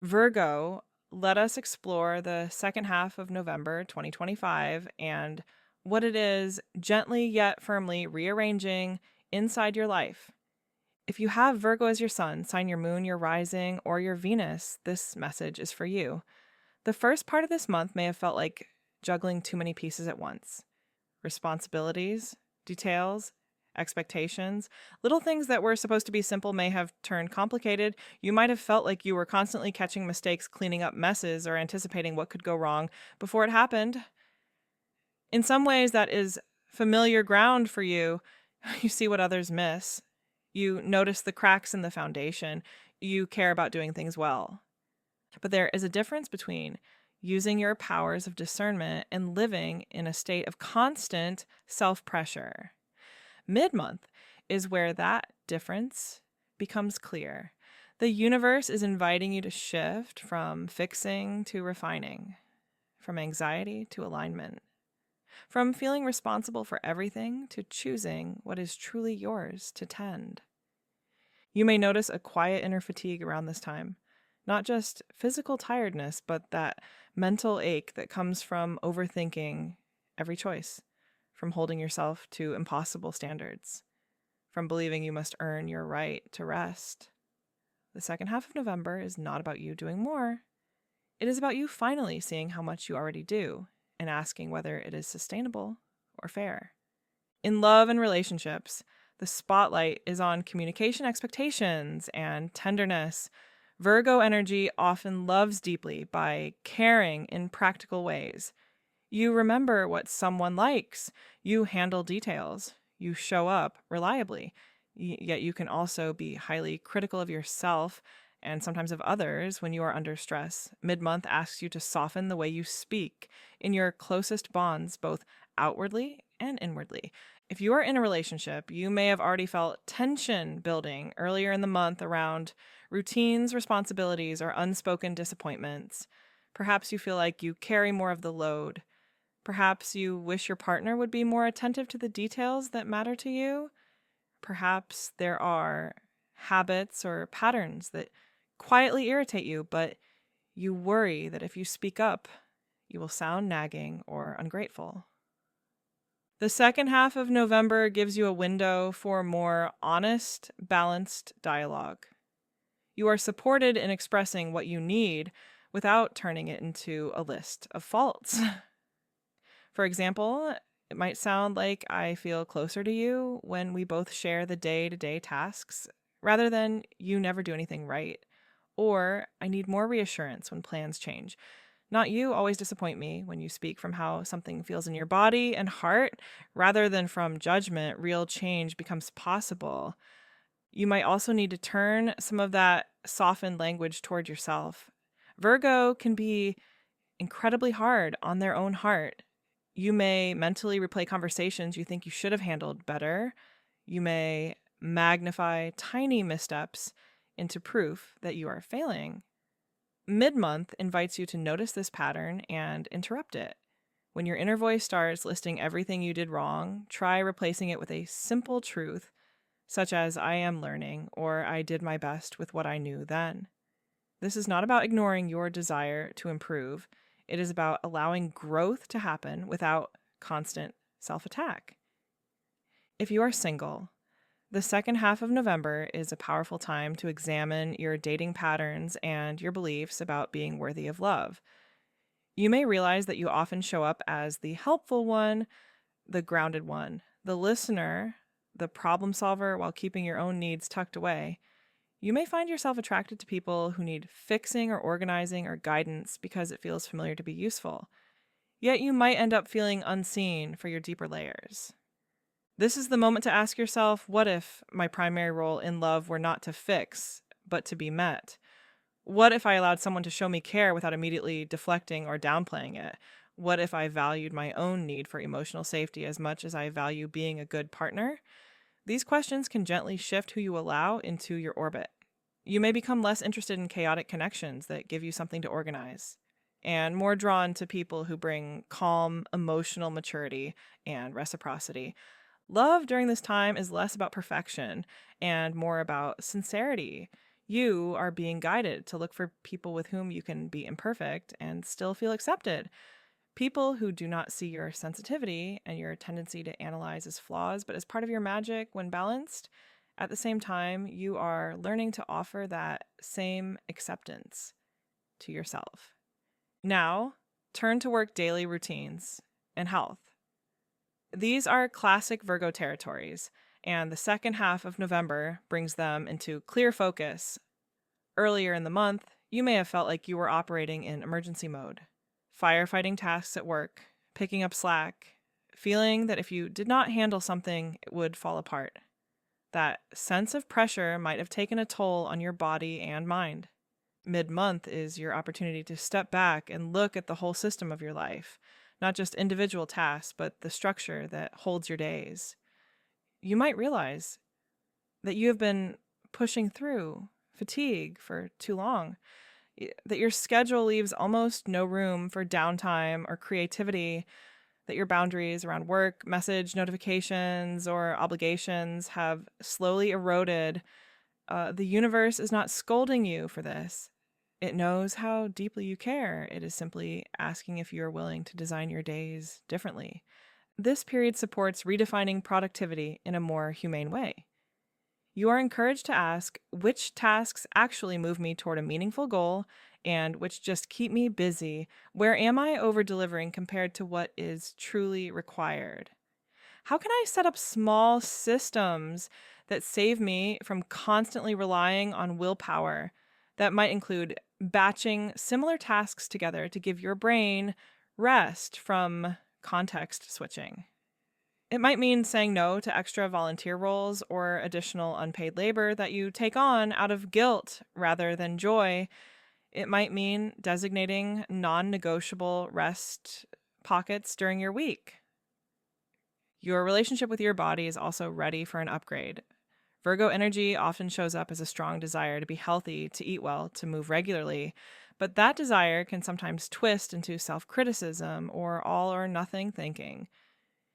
Virgo, let us explore the second half of November 2025 and what it is gently yet firmly rearranging inside your life. If you have Virgo as your sun, sign your moon, your rising, or your Venus, this message is for you. The first part of this month may have felt like juggling too many pieces at once. Responsibilities, details, expectations, little things that were supposed to be simple may have turned complicated. You might have felt like you were constantly catching mistakes, cleaning up messes, or anticipating what could go wrong before it happened. In some ways, that is familiar ground for you. You see what others miss. You notice the cracks in the foundation. You care about doing things well. But there is a difference between using your powers of discernment and living in a state of constant self-pressure. Mid-month is where that difference becomes clear. The universe is inviting you to shift from fixing to refining, from anxiety to alignment, from feeling responsible for everything to choosing what is truly yours to tend. You may notice a quiet inner fatigue around this time. Not just physical tiredness, but that mental ache that comes from overthinking every choice, from holding yourself to impossible standards, from believing you must earn your right to rest. The second half of November is not about you doing more. It is about you finally seeing how much you already do and asking whether it is sustainable or fair. In love and relationships, the spotlight is on communication expectations and tenderness. Virgo energy often loves deeply by caring in practical ways. You remember what someone likes. You handle details. You show up reliably. Yet you can also be highly critical of yourself and sometimes of others when you are under stress. Mid-month asks you to soften the way you speak in your closest bonds, both outwardly and inwardly. If you are in a relationship, you may have already felt tension building earlier in the month around routines, responsibilities, or unspoken disappointments. Perhaps you feel like you carry more of the load. Perhaps you wish your partner would be more attentive to the details that matter to you. Perhaps there are habits or patterns that quietly irritate you, but you worry that if you speak up, you will sound nagging or ungrateful. The second half of November gives you a window for more honest, balanced dialogue. You are supported in expressing what you need without turning it into a list of faults. For example, it might sound like I feel closer to you when we both share the day-to-day tasks rather than you never do anything right. Or I need more reassurance when plans change. Not you always disappoint me when you speak from how something feels in your body and heart rather than from judgment. Real change becomes possible. You might also need to turn some of that softened language toward yourself. Virgo can be incredibly hard on their own heart. You may mentally replay conversations you think you should have handled better. You may magnify tiny missteps into proof that you are failing. Mid-month invites you to notice this pattern and interrupt it. When your inner voice starts listing everything you did wrong, try replacing it with a simple truth, such as I am learning or I did my best with what I knew then. This is not about ignoring your desire to improve. It is about allowing growth to happen without constant self-attack. If you are single, the second half of November is a powerful time to examine your dating patterns and your beliefs about being worthy of love. You may realize that you often show up as the helpful one, the grounded one, the listener, the problem solver while keeping your own needs tucked away. You may find yourself attracted to people who need fixing or organizing or guidance because it feels familiar to be useful. Yet you might end up feeling unseen for your deeper layers. This is the moment to ask yourself, what if my primary role in love were not to fix, but to be met? What if I allowed someone to show me care without immediately deflecting or downplaying it? What if I valued my own need for emotional safety as much as I value being a good partner? These questions can gently shift who you allow into your orbit. You may become less interested in chaotic connections that give you something to organize, and more drawn to people who bring calm, emotional maturity and reciprocity. Love during this time is less about perfection and more about sincerity. You are being guided to look for people with whom you can be imperfect and still feel accepted. People who do not see your sensitivity and your tendency to analyze as flaws, but as part of your magic when balanced. At the same time, you are learning to offer that same acceptance to yourself. Now, turn to work daily routines and health. These are classic Virgo territories, and the second half of November brings them into clear focus. Earlier in the month, you may have felt like you were operating in emergency mode, firefighting tasks at work, picking up slack, feeling that if you did not handle something, it would fall apart. That sense of pressure might have taken a toll on your body and mind. Mid-month is your opportunity to step back and look at the whole system of your life, not just individual tasks, but the structure that holds your days. You might realize that you have been pushing through fatigue for too long, that your schedule leaves almost no room for downtime or creativity, that your boundaries around work, message, notifications, or obligations have slowly eroded. The universe is not scolding you for this. It knows how deeply you care. It is simply asking if you are willing to design your days differently. This period supports redefining productivity in a more humane way. You are encouraged to ask which tasks actually move me toward a meaningful goal and which just keep me busy. Where am I over-delivering compared to what is truly required? How can I set up small systems that save me from constantly relying on willpower? That might include batching similar tasks together to give your brain rest from context switching. It might mean saying no to extra volunteer roles or additional unpaid labor that you take on out of guilt rather than joy. It might mean designating non-negotiable rest pockets during your week. Your relationship with your body is also ready for an upgrade. Virgo energy often shows up as a strong desire to be healthy, to eat well, to move regularly, but that desire can sometimes twist into self-criticism or all or nothing thinking.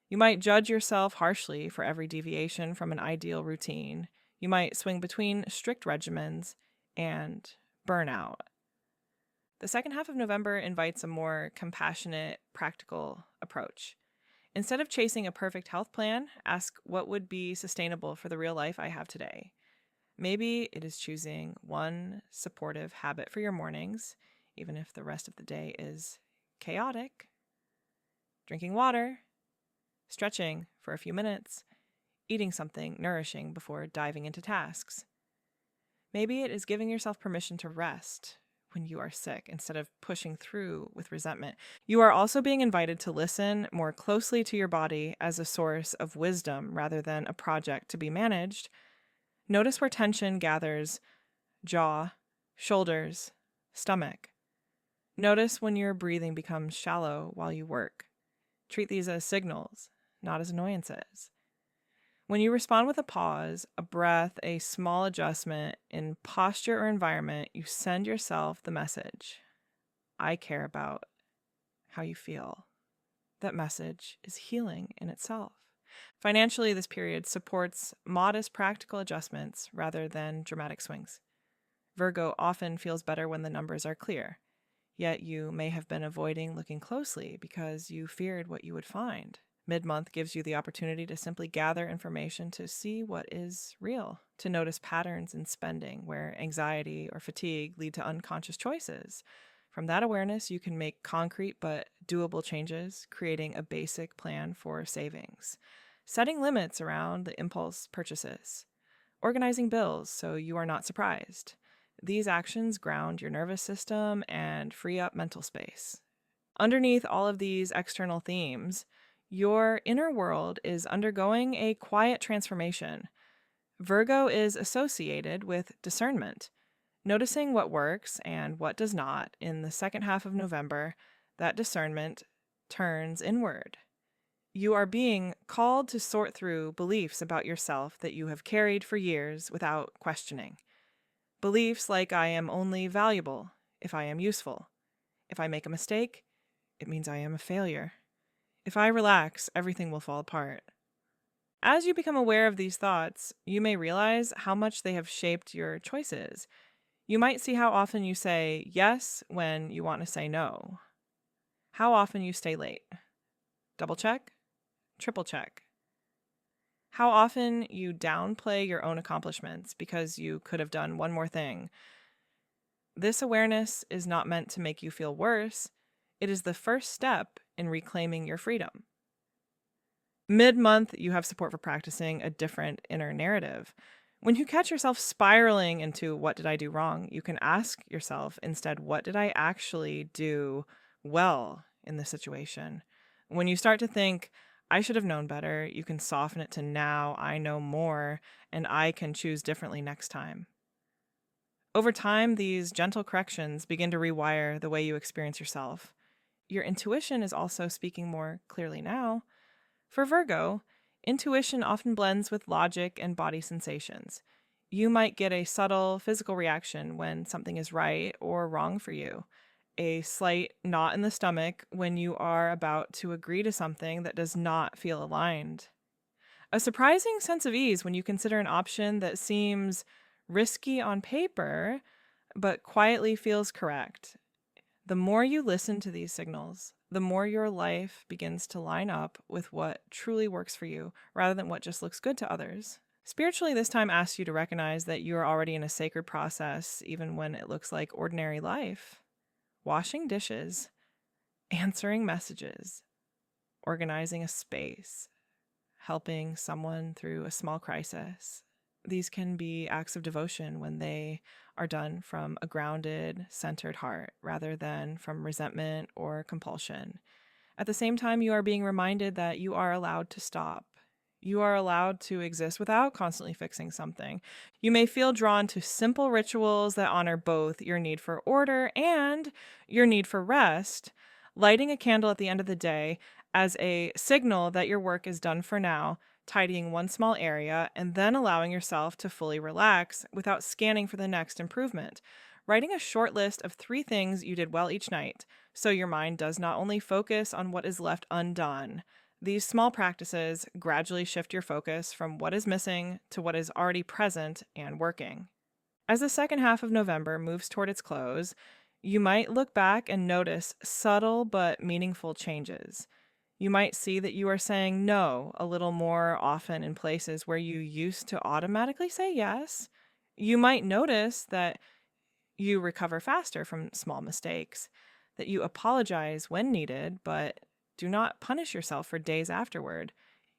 You might judge yourself harshly for every deviation from an ideal routine. You might swing between strict regimens and burnout. The second half of November invites a more compassionate, practical approach. Instead of chasing a perfect health plan, ask what would be sustainable for the real life I have today. Maybe it is choosing one supportive habit for your mornings, even if the rest of the day is chaotic. Drinking water, stretching for a few minutes, eating something nourishing before diving into tasks. Maybe it is giving yourself permission to rest when you are sick instead of pushing through with resentment. You are also being invited to listen more closely to your body as a source of wisdom rather than a project to be managed. Notice where tension gathers: jaw, shoulders, stomach. Notice when your breathing becomes shallow while you work. Treat these as signals, not as annoyances. When you respond with a pause, a breath, a small adjustment in posture or environment, you send yourself the message: I care about how you feel. That message is healing in itself. Financially, this period supports modest practical adjustments rather than dramatic swings. Virgo often feels better when the numbers are clear, yet you may have been avoiding looking closely because you feared what you would find. Mid-month gives you the opportunity to simply gather information to see what is real, to notice patterns in spending where anxiety or fatigue lead to unconscious choices. From that awareness, you can make concrete but doable changes, creating a basic plan for savings, setting limits around the impulse purchases, organizing bills so you are not surprised. These actions ground your nervous system and free up mental space. Underneath all of these external themes, your inner world is undergoing a quiet transformation. Virgo is associated with discernment, noticing what works and what does not. In the second half of November, that discernment turns inward. You are being called to sort through beliefs about yourself that you have carried for years without questioning. Beliefs like I am only valuable if I am useful. If I make a mistake, it means I am a failure. If I relax, everything will fall apart. As you become aware of these thoughts, you may realize how much they have shaped your choices. You might see how often you say yes when you want to say no, how often you stay late. Double check, triple check. How often you downplay your own accomplishments because you could have done one more thing. This awareness is not meant to make you feel worse. It is the first step in reclaiming your freedom. Mid-month, you have support for practicing a different inner narrative. When you catch yourself spiraling into what did I do wrong, you can ask yourself instead, what did I actually do well in this situation? When you start to think, I should have known better, you can soften it to now I know more and I can choose differently next time. Over time, these gentle corrections begin to rewire the way you experience yourself. Your intuition is also speaking more clearly now. For Virgo, intuition often blends with logic and body sensations. You might get a subtle physical reaction when something is right or wrong for you, a slight knot in the stomach when you are about to agree to something that does not feel aligned. A surprising sense of ease when you consider an option that seems risky on paper, but quietly feels correct. The more you listen to these signals, the more your life begins to line up with what truly works for you, rather than what just looks good to others. Spiritually, this time asks you to recognize that you are already in a sacred process, even when it looks like ordinary life. Washing dishes, answering messages, organizing a space, helping someone through a small crisis. These can be acts of devotion when they are done from a grounded, centered heart rather than from resentment or compulsion. At the same time, you are being reminded that you are allowed to stop. You are allowed to exist without constantly fixing something. You may feel drawn to simple rituals that honor both your need for order and your need for rest. Lighting a candle at the end of the day as a signal that your work is done for now, tidying one small area, and then allowing yourself to fully relax without scanning for the next improvement. Writing a short list of 3 things you did well each night, so your mind does not only focus on what is left undone. These small practices gradually shift your focus from what is missing to what is already present and working. As the second half of November moves toward its close, you might look back and notice subtle but meaningful changes. You might see that you are saying no a little more often in places where you used to automatically say yes. You might notice that you recover faster from small mistakes, that you apologize when needed, but do not punish yourself for days afterward.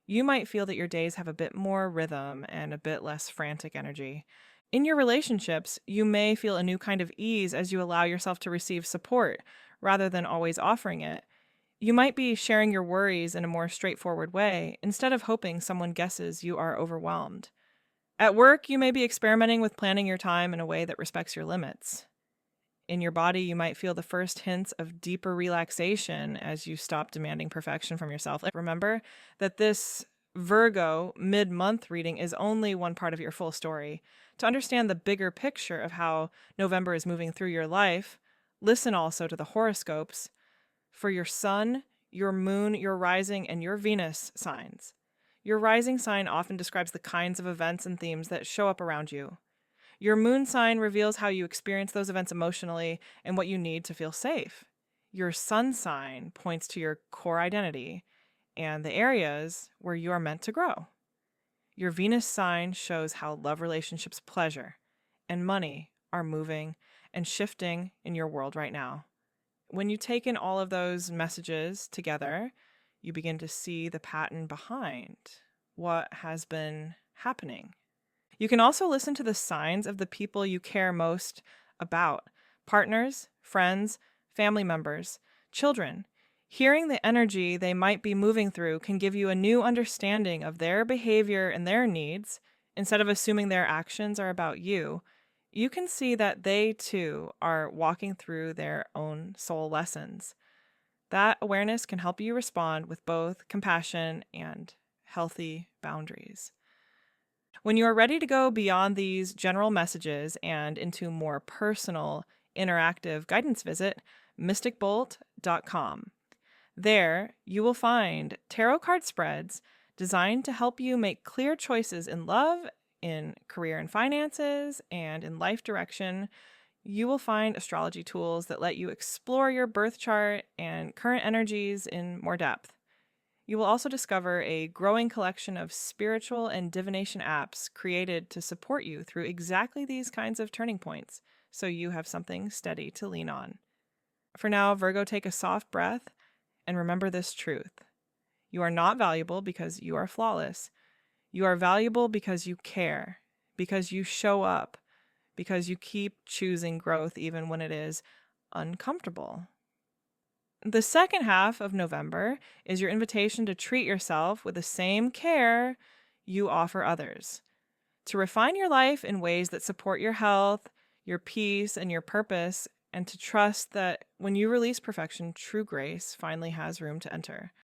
You might feel that your days have a bit more rhythm and a bit less frantic energy. In your relationships, you may feel a new kind of ease as you allow yourself to receive support rather than always offering it. You might be sharing your worries in a more straightforward way instead of hoping someone guesses you are overwhelmed. At work, you may be experimenting with planning your time in a way that respects your limits. In your body, you might feel the first hints of deeper relaxation as you stop demanding perfection from yourself. Remember that this Virgo mid-month reading is only one part of your full story. To understand the bigger picture of how November is moving through your life, listen also to the horoscopes for your sun, your moon, your rising, and your Venus signs. Your rising sign often describes the kinds of events and themes that show up around you. Your moon sign reveals how you experience those events emotionally and what you need to feel safe. Your sun sign points to your core identity and the areas where you are meant to grow. Your Venus sign shows how love relationships, pleasure, and money are moving and shifting in your world right now. When you take in all of those messages together, you begin to see the pattern behind what has been happening. You can also listen to the signs of the people you care most about: partners, friends, family members, children. Hearing the energy they might be moving through can give you a new understanding of their behavior and their needs. Instead of assuming their actions are about you, you can see that they too are walking through their own soul lessons. That awareness can help you respond with both compassion and healthy boundaries. When you are ready to go beyond these general messages and into more personal, interactive guidance, visit MysticBolt.com. There, you will find tarot card spreads designed to help you make clear choices in love, in career and finances, and in life direction You will find astrology tools that let you explore your birth chart and current energies in more depth. You will also discover a growing collection of spiritual and divination apps created to support you through exactly these kinds of turning points, so you have something steady to lean on. For now, Virgo, take a soft breath and remember this truth. You are not valuable because you are flawless. You are valuable because you care, because you show up, because you keep choosing growth even when it is uncomfortable. The second half of November is your invitation to treat yourself with the same care you offer others, to refine your life in ways that support your health, your peace, and your purpose, and to trust that when you release perfection, true grace finally has room to enter.